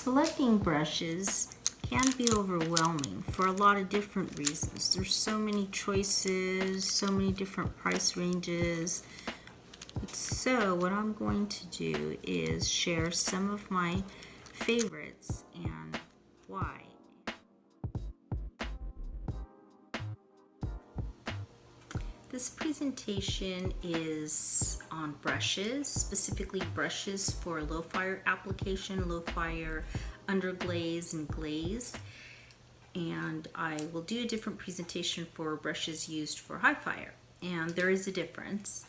Selecting brushes can be overwhelming for a lot of different reasons. There's so many choices, so many different price ranges. So what I'm going to do is share some of my favorites and why. This presentation is on brushes, specifically brushes for low fire application, low fire underglaze and glaze. And I will do a different presentation for brushes used for high fire. And there is a difference.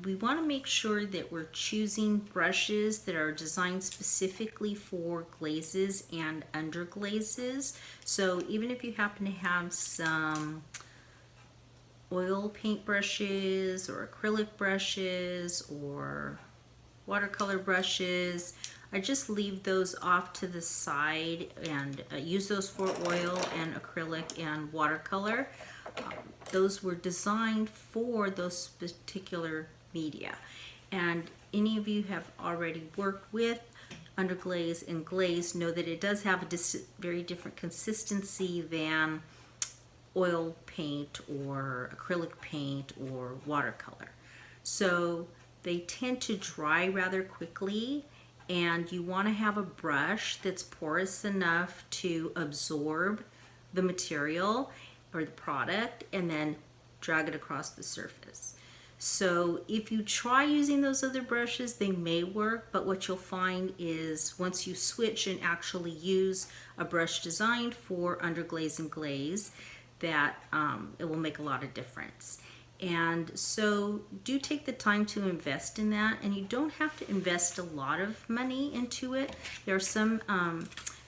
We want to make sure that we're choosing brushes that are designed specifically for glazes and underglazes. So even if you happen to have some oil paint brushes or acrylic brushes or watercolor brushes, I just leave those off to the side and use those for oil and acrylic and watercolor. Those were designed for those particular media. And any of you have already worked with underglaze and glaze know that it does have a very different consistency than oil paint or acrylic paint or watercolor. So they tend to dry rather quickly, and you want to have a brush that's porous enough to absorb the material or the product and then drag it across the surface. So if you try using those other brushes, they may work, but what you'll find is once you switch and actually use a brush designed for underglaze and glaze, that it will make a lot of difference. And so do take the time to invest in that, and you don't have to invest a lot of money into it. There are some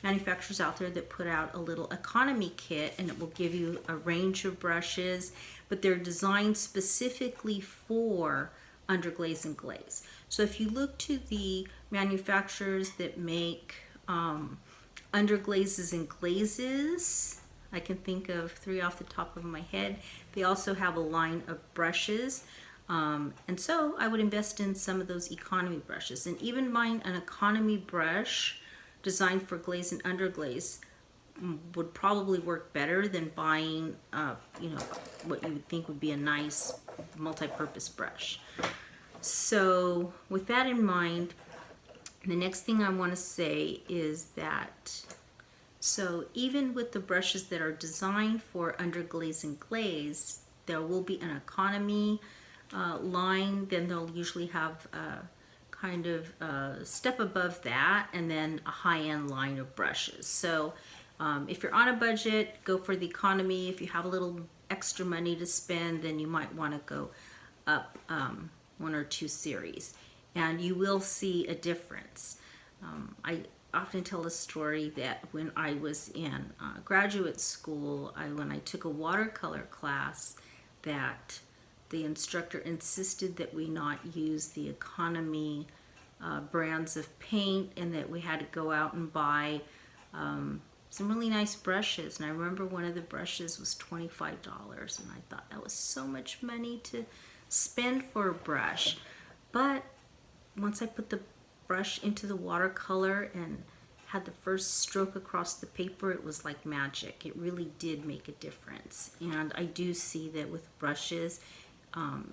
manufacturers out there that put out a little economy kit, and it will give you a range of brushes, but they're designed specifically for underglaze and glaze. So if you look to the manufacturers that make underglazes and glazes, I can think of 3 off the top of my head. They also have a line of brushes. And so I would invest in some of those economy brushes. And even buying an economy brush designed for glaze and underglaze would probably work better than buying what you would think would be a nice multi-purpose brush. So with that in mind, the next thing I want to say is that so even with the brushes that are designed for underglaze and glaze, there will be an economy line, then they'll usually have kind of a step above that, and then a high-end line of brushes. So if you're on a budget, go for the economy. If you have a little extra money to spend, then you might want to go up 1 or 2 series, and you will see a difference. I often tell a story that when I was in graduate school, when I took a watercolor class, that the instructor insisted that we not use the economy brands of paint, and that we had to go out and buy some really nice brushes. And I remember one of the brushes was $25, and I thought that was so much money to spend for a brush. But once I put the brush into the watercolor and had the first stroke across the paper, it was like magic. It really did make a difference. And I do see that with brushes,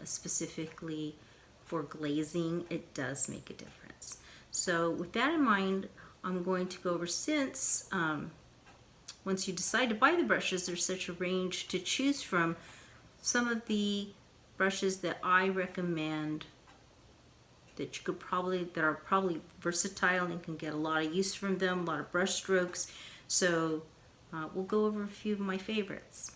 specifically for glazing, it does make a difference. So with that in mind, I'm going to go over, since once you decide to buy the brushes, there's such a range to choose from, some of the brushes that I recommend that you could that are probably versatile and can get a lot of use from them, a lot of brush strokes. So we'll go over a few of my favorites.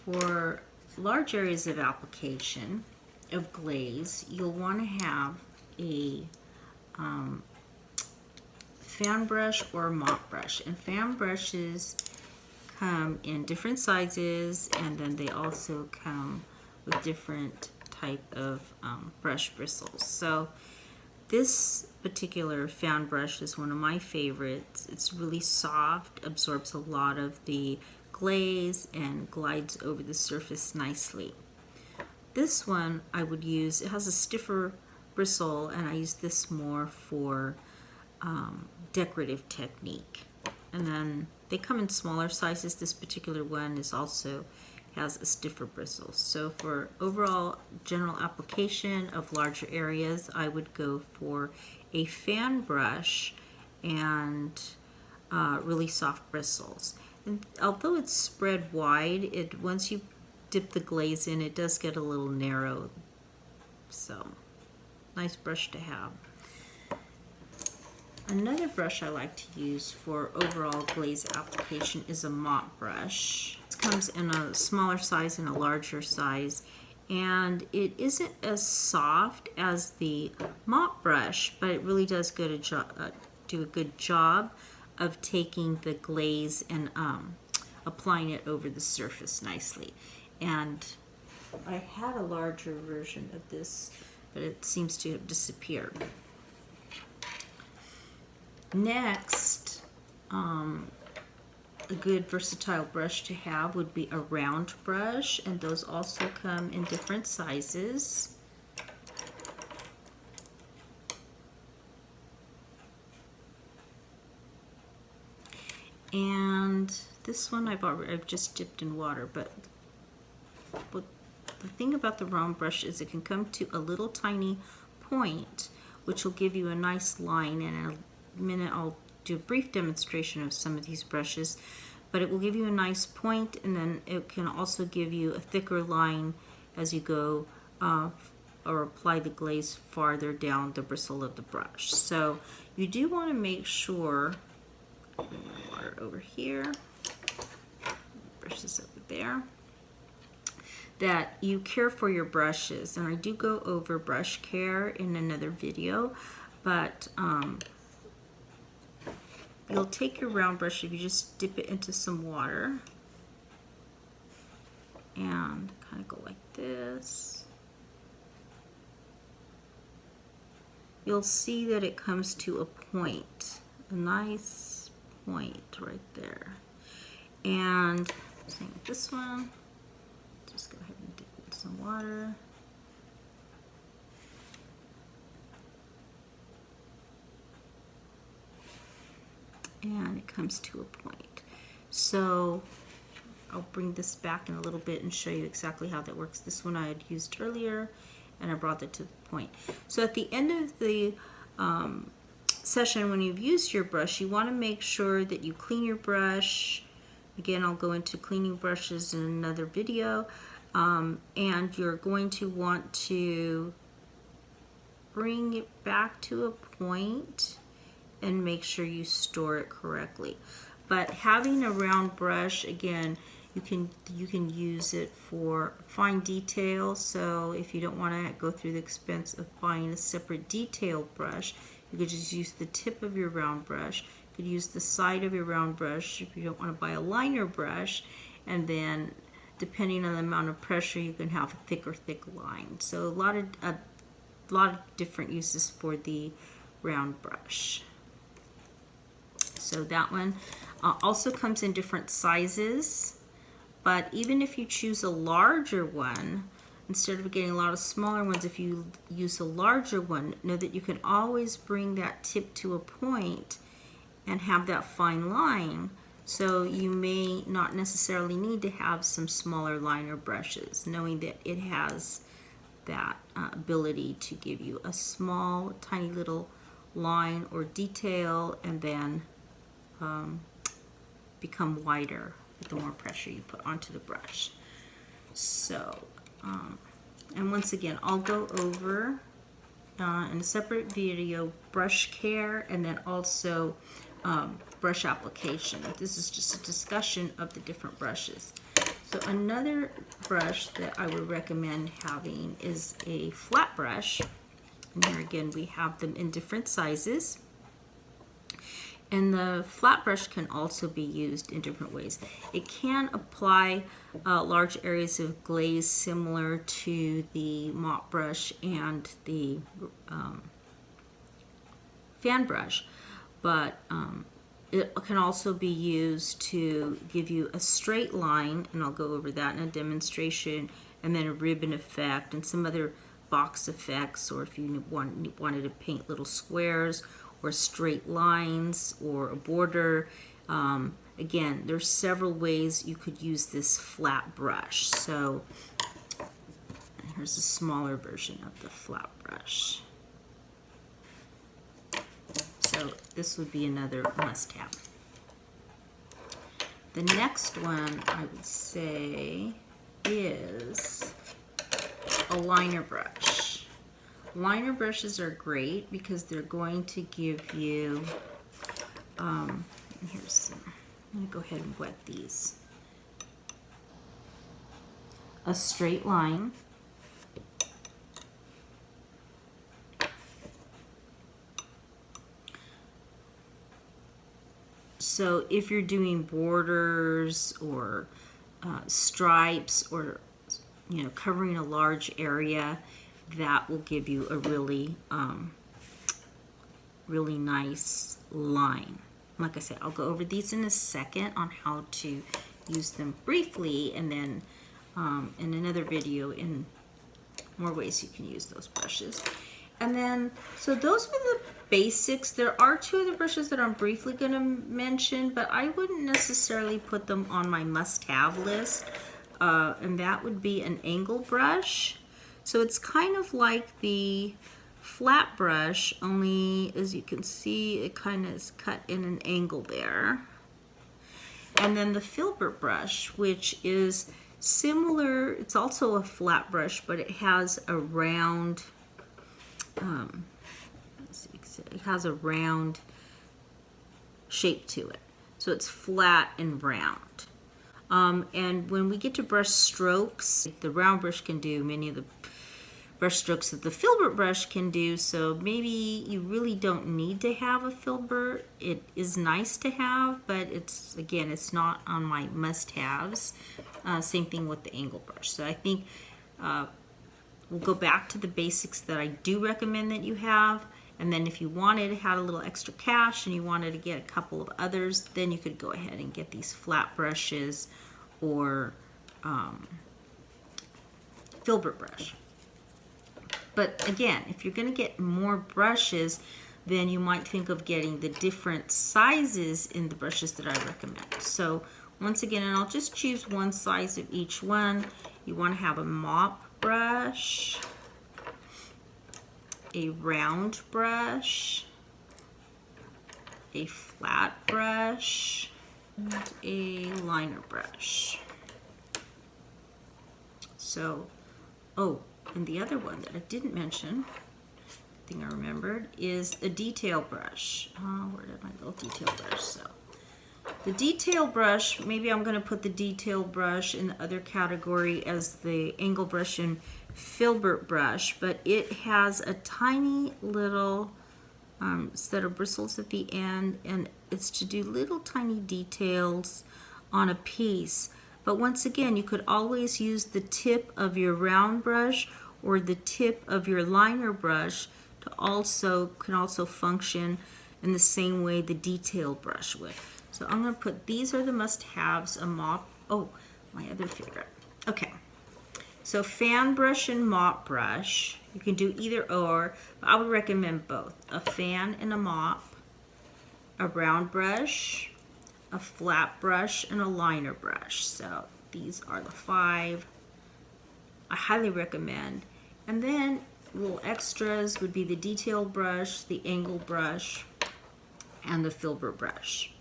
For large areas of application of glaze, you'll want to have a fan brush or mop brush. And fan brushes come in different sizes, and then they also come with different type of brush bristles. So this particular fan brush is one of my favorites. It's really soft, absorbs a lot of the glaze, and glides over the surface nicely. this one I would use, it has a stiffer bristle, and I use this more for decorative technique. And then they come in smaller sizes. This particular one is also has a stiffer bristle. So for overall general application of larger areas, I would go for a fan brush and really soft bristles. And although it's spread wide, once you dip the glaze in, it does get a little narrow. So nice brush to have. Another brush I like to use for overall glaze application is a mop brush. It comes in a smaller size and a larger size, and it isn't as soft as the mop brush, but it really does do a good job of taking the glaze and applying it over the surface nicely. And I had a larger version of this, but it seems to have disappeared. Next, a good versatile brush to have would be a round brush, and those also come in different sizes. And this one I've just dipped in water, but the thing about the round brush is it can come to a little tiny point, which will give you a nice line. And in a minute I'll do a brief demonstration of some of these brushes, but it will give you a nice point, and then it can also give you a thicker line as you go or apply the glaze farther down the bristle of the brush. So you do want to make sure, water over here, brushes over there, that you care for your brushes. And I do go over brush care in another video, but you'll take your round brush, if you just dip it into some water and kind of go like this, you'll see that it comes to a point, a nice point right there. And same with this one, just go ahead and dip it in some water. And it comes to a point. So I'll bring this back in a little bit and show you exactly how that works. This one I had used earlier, and I brought it to the point. So at the end of the session, when you've used your brush, you want to make sure that you clean your brush. Again, I'll go into cleaning brushes in another video. And you're going to want to bring it back to a point and make sure you store it correctly. But having a round brush, again, you can use it for fine detail. So if you don't want to go through the expense of buying a separate detail brush, you could just use the tip of your round brush. You could use the side of your round brush if you don't want to buy a liner brush, and then depending on the amount of pressure, you can have a thick line. So a lot of different uses for the round brush. So that one also comes in different sizes, but even if you choose a larger one, instead of getting a lot of smaller ones, if you use a larger one, know that you can always bring that tip to a point and have that fine line. So you may not necessarily need to have some smaller liner brushes, knowing that it has that ability to give you a small, tiny little line or detail, and then become wider with the more pressure you put onto the brush. So, and once again, I'll go over in a separate video brush care and then also brush application. This is just a discussion of the different brushes. So another brush that I would recommend having is a flat brush. And here again, we have them in different sizes. And the flat brush can also be used in different ways. It can apply large areas of glaze similar to the mop brush and the fan brush, but it can also be used to give you a straight line, and I'll go over that in a demonstration, and then a ribbon effect and some other box effects, or if you wanted to paint little squares or straight lines or a border. Again, there's several ways you could use this flat brush. So here's a smaller version of the flat brush. So this would be another must-have. The next one I would say is a liner brush. Liner brushes are great because they're going to give you, here's some, I'm going to go ahead and wet these. A straight line. So if you're doing borders or stripes, or covering a large area, that will give you a really really nice line. Like I said, I'll go over these in a second on how to use them briefly, and then in another video in more ways you can use those brushes. And then, so those are the basics. There are two other brushes that I'm briefly going to mention, but I wouldn't necessarily put them on my must-have list. And that would be an angle brush. So it's kind of like the flat brush, only as you can see, it kind of is cut in an angle there. And then the filbert brush, which is similar, it's also a flat brush, but it has a round, it has a round shape to it. So it's flat and round. And when we get to brush strokes, the round brush can do many of the brush strokes that the filbert brush can do, so maybe you really don't need to have a filbert. It is nice to have, but it's, again, it's not on my must-haves. Same thing with the angle brush. So I think we'll go back to the basics that I do recommend that you have, and then if you wanted to have a little extra cash and you wanted to get a couple of others, then you could go ahead and get these flat brushes or filbert brush. But again, if you're going to get more brushes, then you might think of getting the different sizes in the brushes that I recommend. So once again, and I'll just choose one size of each one. You want to have a mop brush, a round brush, a flat brush, and a liner brush. So, oh, and the other one that I didn't mention, thing I remembered, is a detail brush. Where did my little detail brush? So the detail brush, maybe I'm going to put the detail brush in the other category as the angle brush and filbert brush, but it has a tiny little set of bristles at the end, and it's to do little tiny details on a piece. But once again, you could always use the tip of your round brush or the tip of your liner brush to can also function in the same way the detail brush would. So I'm going to put, these are the must-haves, a mop, oh, my other favorite. Okay, so fan brush and mop brush. You can do either or, but I would recommend both. A fan and a mop, a round brush, a flat brush, and a liner brush. So these are the 5 I highly recommend. And then little extras would be the detail brush, the angle brush, and the filbert brush.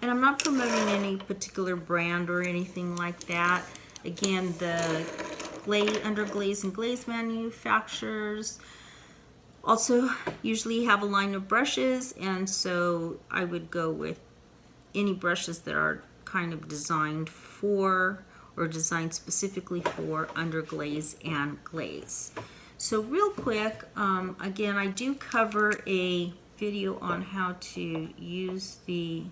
And I'm not promoting any particular brand or anything like that. Again, the underglaze and glaze manufacturers also usually have a line of brushes, and so I would go with any brushes that are kind of designed for or designed specifically for underglaze and glaze. So real quick, again, I do cover a video on how to use the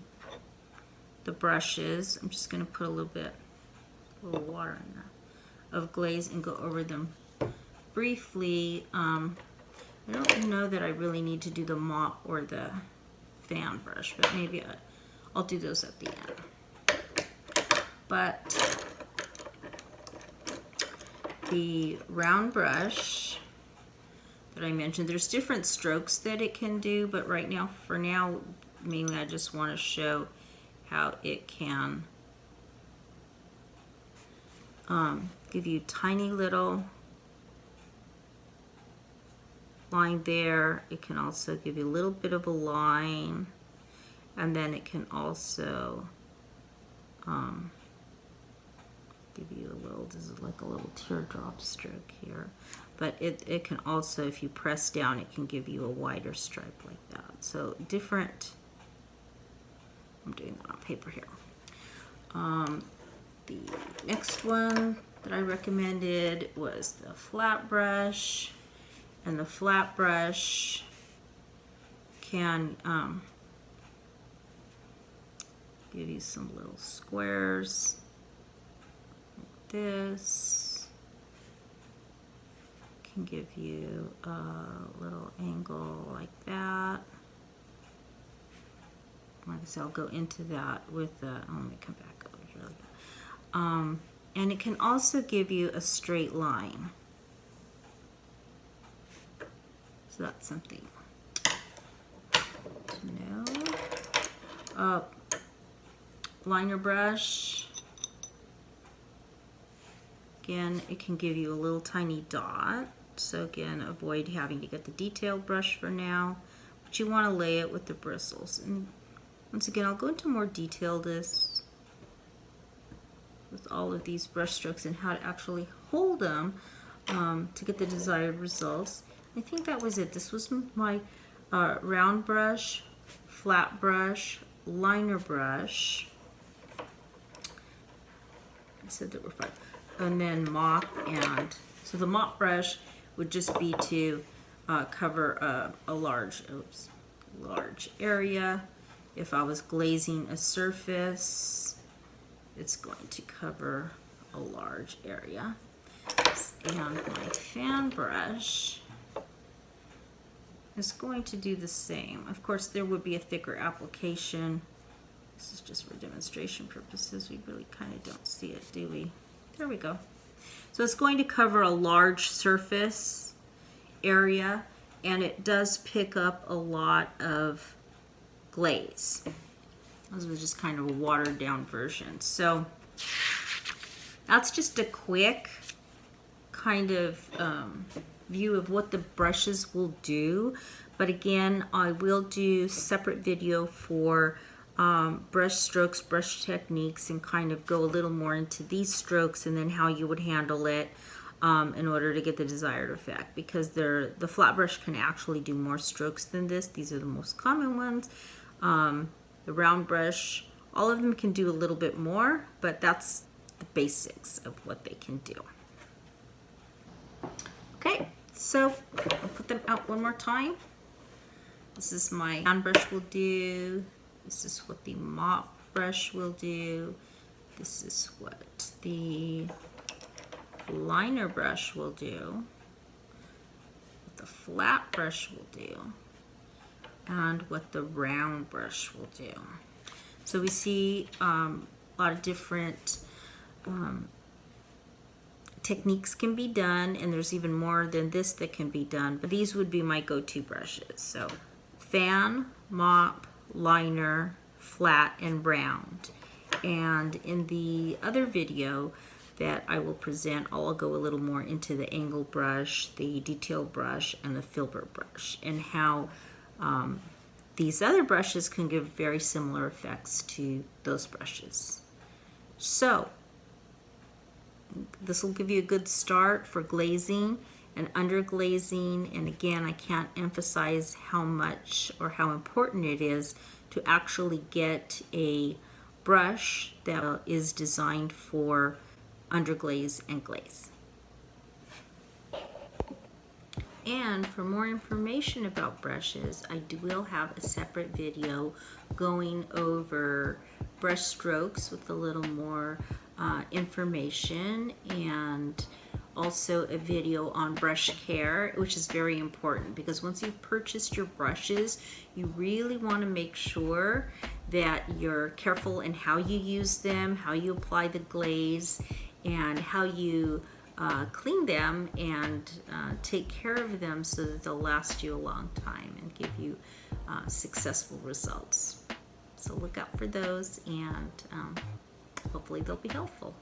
brushes. I'm just going to put a little water in there of glaze and go over them briefly. I don't know that I really need to do the mop or the fan brush, but maybe I'll do those at the end. But the round brush that I mentioned, there's different strokes that it can do, but right now, for now, mainly I just want to show how it can give you tiny little line there. It can also give you a little bit of a line, and then it can also give you a little, this is like a little teardrop stroke here, but it can also, if you press down, it can give you a wider stripe like that. So different, I'm doing that on paper here. The next one that I recommended was the flat brush, and the flat brush can give you some little squares like this. Can give you a little angle like that. Like I said, I'll go into that with the, let me come back over here like that. And it can also give you a straight line. So that's something to know. Liner brush. Again, it can give you a little tiny dot. So again, avoid having to get the detail brush for now. But you want to lay it with the bristles. And once again, I'll go into more detail this with all of these brush strokes and how to actually hold them to get the desired results. I think that was it. This was my round brush, flat brush, liner brush. I said there were 5. And then mop, and so the mop brush would just be to cover a large area. If I was glazing a surface, it's going to cover a large area. And my fan brush is going to do the same. Of course, there would be a thicker application. This is just for demonstration purposes. We really kind of don't see it, do we? There we go. So it's going to cover a large surface area, and it does pick up a lot of glaze. This was just kind of a watered down version. So that's just a quick kind of view of what the brushes will do. But again, I will do separate video for brush strokes, brush techniques, and kind of go a little more into these strokes and then how you would handle it in order to get the desired effect, because the flat brush can actually do more strokes than this. These are the most common ones. The round brush, all of them can do a little bit more, but that's the basics of what they can do. Okay, so I'll put them out one more time. This is my hand brush will do. This is what the mop brush will do. This is what the liner brush will do. What the flat brush will do. And what the round brush will do. So we see a lot of different techniques can be done, and there's even more than this that can be done, but these would be my go-to brushes. So fan, mop, liner, flat, and round. And in the other video that I will present, I'll go a little more into the angle brush, the detail brush, and the filbert brush, and how these other brushes can give very similar effects to those brushes. So this will give you a good start for glazing and underglazing. And again, I can't emphasize how much or how important it is to actually get a brush that is designed for underglaze and glaze. And for more information about brushes, I will have a separate video going over brush strokes with a little more information, and also a video on brush care, which is very important, because once you've purchased your brushes, you really want to make sure that you're careful in how you use them, how you apply the glaze, and how you clean them and take care of them so that they'll last you a long time and give you successful results. So look out for those, and hopefully they'll be helpful.